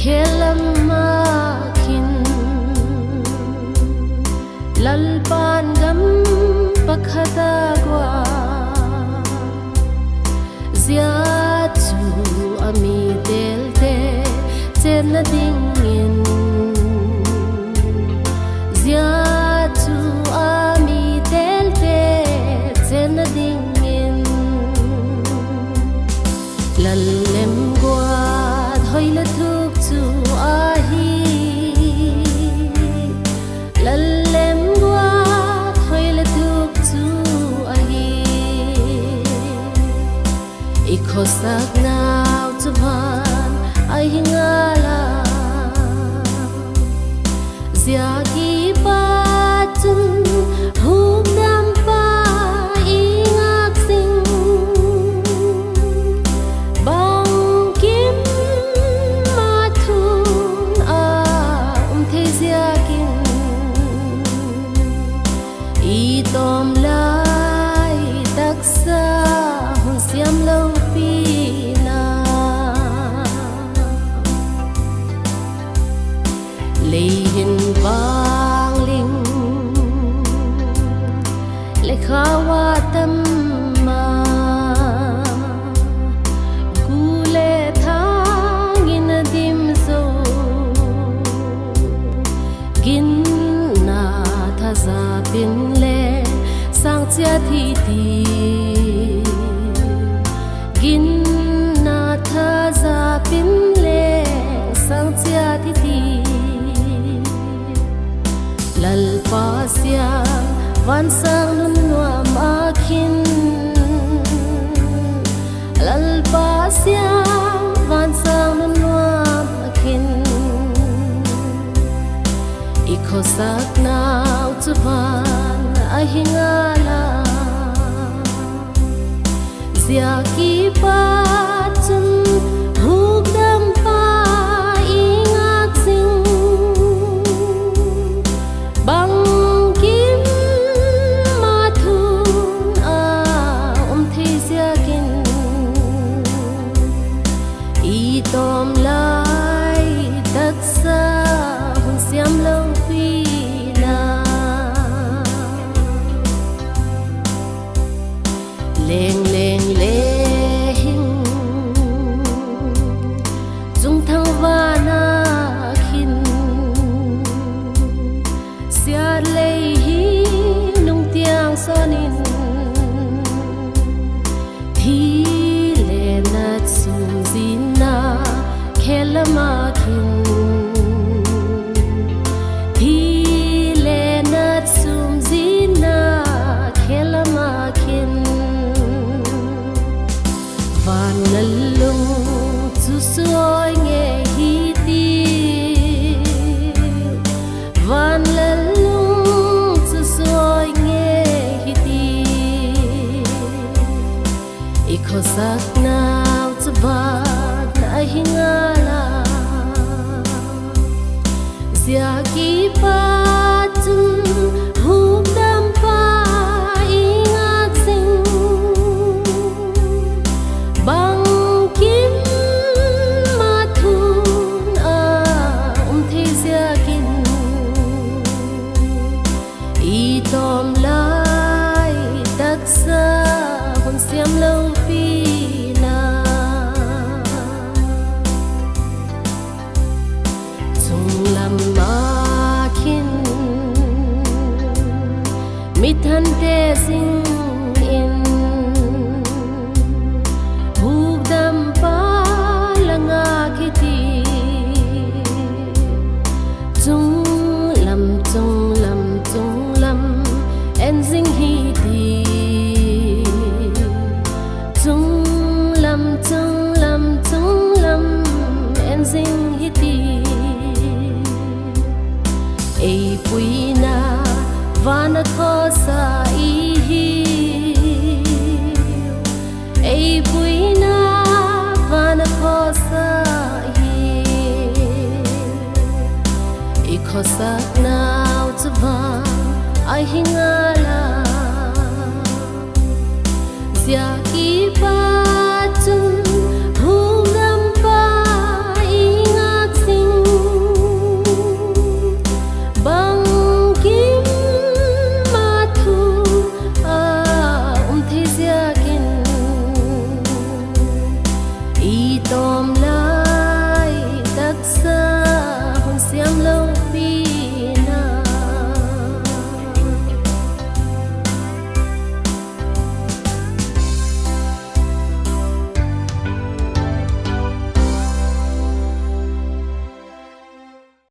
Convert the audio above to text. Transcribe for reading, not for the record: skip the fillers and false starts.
khelam makin lalpan gam pakhata gwa zia chu ami del te chen na dingin zia chu ami del te chen na dingin lalem gwa thoi la thuk chu ahi lalem gwa thoi la thuk chu ahi ikhosak naw chu van ai hingala zia ki pa chun huk dam pa ingak sing bang kim ma thun a the zia kin I tom lai taksa hun siam lo pi na lei hin vang ling le khawa tam ma gule thang in dim zo gin na tha za bin le sang chia thi ti gin na tha za bin le sang chia thi ti lal pa sia van sang nun wa ma khin lal pa sia van sang nun wa ma khin ikhosak naw chu van ai hingala zia ki pa chun huk dam pa ingak sing bang kim ma thun a the zia kin I tom lai taksa hun siam lo pi na leng leng le hing chung thang va na khin sia le hi nung tiang sonin thi le na sum zina khelama khin thi le na sum zina khelama khin van lalung chu soi nge hi ti van lalung chu soi nge hi ti ikhosak naw chu van ai hingala zia ki pa chun huk dam pa ingak sing bang kim ma thun a the zia kin I tom lai taksa hun siam lo pi na chung lam ma khin mi than te sing in huk dam pa langa ki ti chung lam en sing hi ti chung lam en sing hi ti ei pui na vana ko sa I hi ei pui na vana ko sa hi ikhosak naw chu van ai hingala zia ki pa